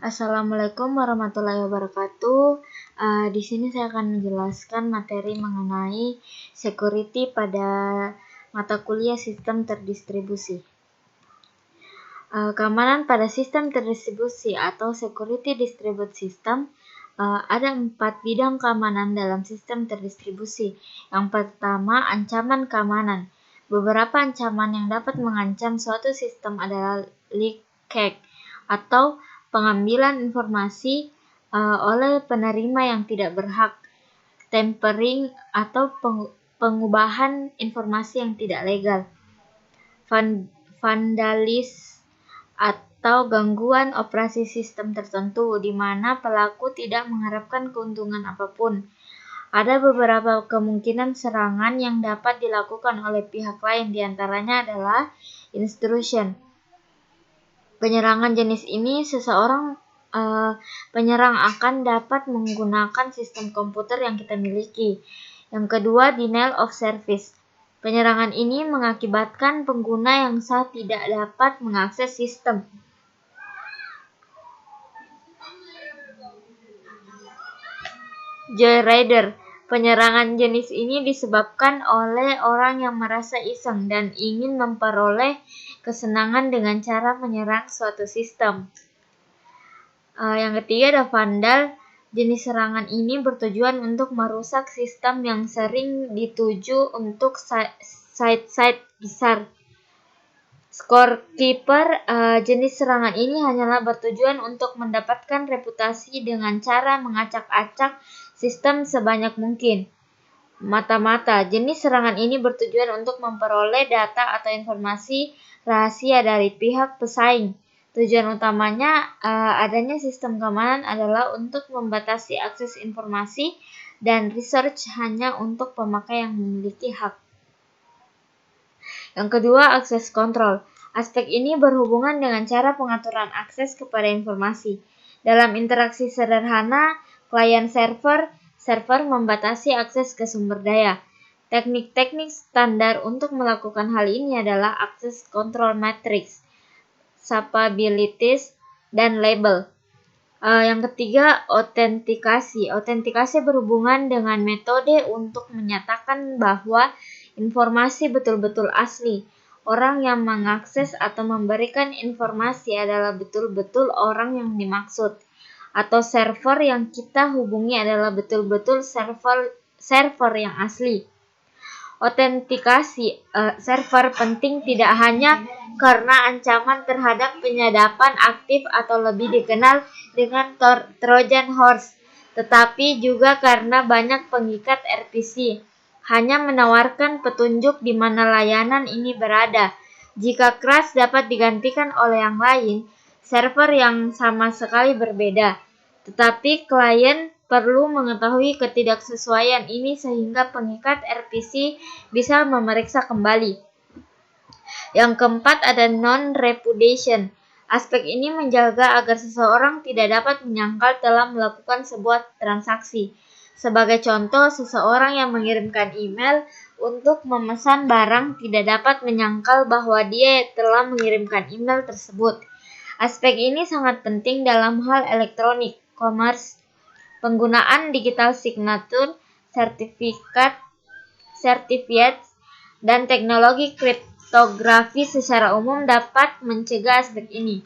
Assalamualaikum warahmatullahi wabarakatuh. Di sini saya akan menjelaskan materi mengenai security pada mata kuliah sistem terdistribusi. Keamanan pada sistem terdistribusi atau security distributed system. Ada 4 bidang keamanan dalam sistem terdistribusi. Yang pertama, ancaman keamanan. Beberapa ancaman yang dapat mengancam suatu sistem adalah leakage atau pengambilan informasi oleh penerima yang tidak berhak, tampering atau pengubahan informasi yang tidak legal, vandalis atau gangguan operasi sistem tertentu di mana pelaku tidak mengharapkan keuntungan apapun. Ada beberapa kemungkinan serangan yang dapat dilakukan oleh pihak lain, diantaranya adalah intrusion. Penyerangan jenis ini penyerang akan dapat menggunakan sistem komputer yang kita miliki. Yang kedua, denial of service. Penyerangan ini mengakibatkan pengguna yang sah tidak dapat mengakses sistem. Joyrider. Penyerangan jenis ini disebabkan oleh orang yang merasa iseng dan ingin memperoleh kesenangan dengan cara menyerang suatu sistem. Yang ketiga ada vandal. Jenis serangan ini bertujuan untuk merusak sistem yang sering dituju untuk site-site besar. Scorekeeper. Jenis serangan ini hanyalah bertujuan untuk mendapatkan reputasi dengan cara mengacak-acak sistem sebanyak mungkin. Mata-mata. Jenis serangan ini bertujuan untuk memperoleh data atau informasi rahasia dari pihak pesaing. Tujuan utamanya adanya sistem keamanan adalah untuk membatasi akses informasi dan research hanya untuk pemakai yang memiliki hak. Yang kedua, akses control. Aspek ini berhubungan dengan cara pengaturan akses kepada informasi. Dalam interaksi sederhana, klien server membatasi akses ke sumber daya. Teknik-teknik standar untuk melakukan hal ini adalah access control matrix, capabilities, dan label. Yang ketiga, autentikasi. Autentikasi berhubungan dengan metode untuk menyatakan bahwa informasi betul-betul asli. Orang yang mengakses atau memberikan informasi adalah betul-betul orang yang dimaksud. Atau server yang kita hubungi adalah betul-betul server yang asli. Autentikasi server penting tidak hanya karena ancaman terhadap penyadapan aktif atau lebih dikenal dengan Trojan Horse, tetapi juga karena banyak pengikat RPC hanya menawarkan petunjuk di mana layanan ini berada. Jika crash dapat digantikan oleh yang lain, server yang sama sekali berbeda. Tetapi klien perlu mengetahui ketidaksesuaian ini sehingga pengikat RPC bisa memeriksa kembali. Yang keempat ada non-repudiation. Aspek ini menjaga agar seseorang tidak dapat menyangkal telah melakukan sebuah transaksi. Sebagai contoh, seseorang yang mengirimkan email untuk memesan barang tidak dapat menyangkal bahwa dia telah mengirimkan email tersebut. Aspek ini sangat penting dalam hal elektronik, commerce. Penggunaan digital signature, certificates, dan teknologi kriptografi secara umum dapat mencegah aspek ini.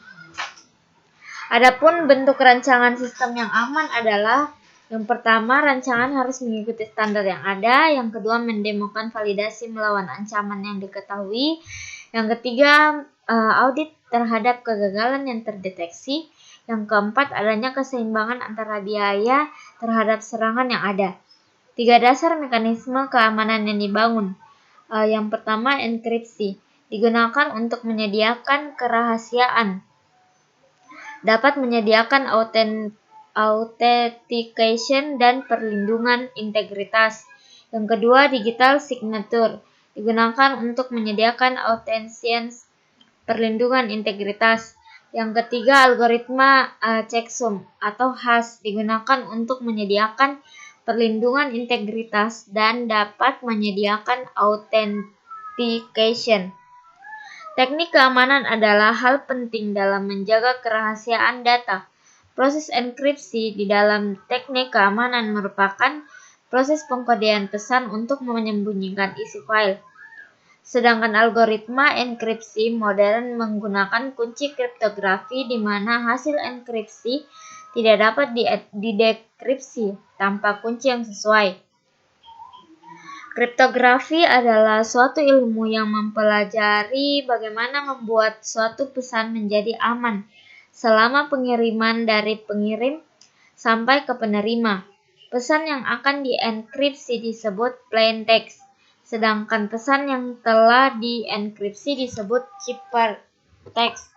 Adapun bentuk rancangan sistem yang aman adalah: yang pertama, rancangan harus mengikuti standar yang ada. Yang kedua, mendemokan validasi melawan ancaman yang diketahui. Yang ketiga, audit terhadap kegagalan yang terdeteksi. Yang keempat, adanya keseimbangan antara biaya terhadap serangan yang ada. 3 dasar mekanisme keamanan yang dibangun. Yang pertama, enkripsi. Digunakan untuk menyediakan kerahasiaan. Dapat menyediakan authentication dan perlindungan integritas. Yang kedua, digital signature. Digunakan untuk menyediakan authentication, perlindungan integritas. Yang ketiga, algoritma checksum atau hash digunakan untuk menyediakan perlindungan integritas dan dapat menyediakan authentication. Teknik keamanan adalah hal penting dalam menjaga kerahasiaan data. Proses enkripsi di dalam teknik keamanan merupakan proses pengkodean pesan untuk menyembunyikan isi file. Sedangkan algoritma enkripsi modern menggunakan kunci kriptografi di mana hasil enkripsi tidak dapat didekripsi tanpa kunci yang sesuai. Kriptografi adalah suatu ilmu yang mempelajari bagaimana membuat suatu pesan menjadi aman selama pengiriman dari pengirim sampai ke penerima. Pesan yang akan dienkripsi disebut plain text, sedangkan pesan yang telah dienkripsi disebut ciphertext.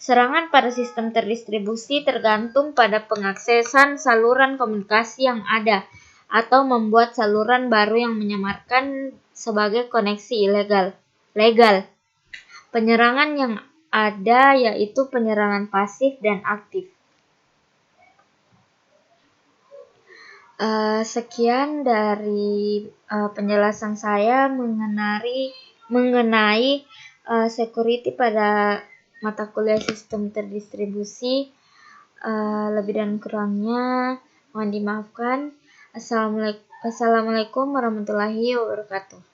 Serangan pada sistem terdistribusi tergantung pada pengaksesan saluran komunikasi yang ada, atau membuat saluran baru yang menyamarkan sebagai koneksi legal. Penyerangan yang ada yaitu penyerangan pasif dan aktif. Sekian dari penjelasan saya mengenai security pada mata kuliah sistem terdistribusi. Lebih dan kurangnya mohon dimaafkan. Assalamualaikum warahmatullahi wabarakatuh.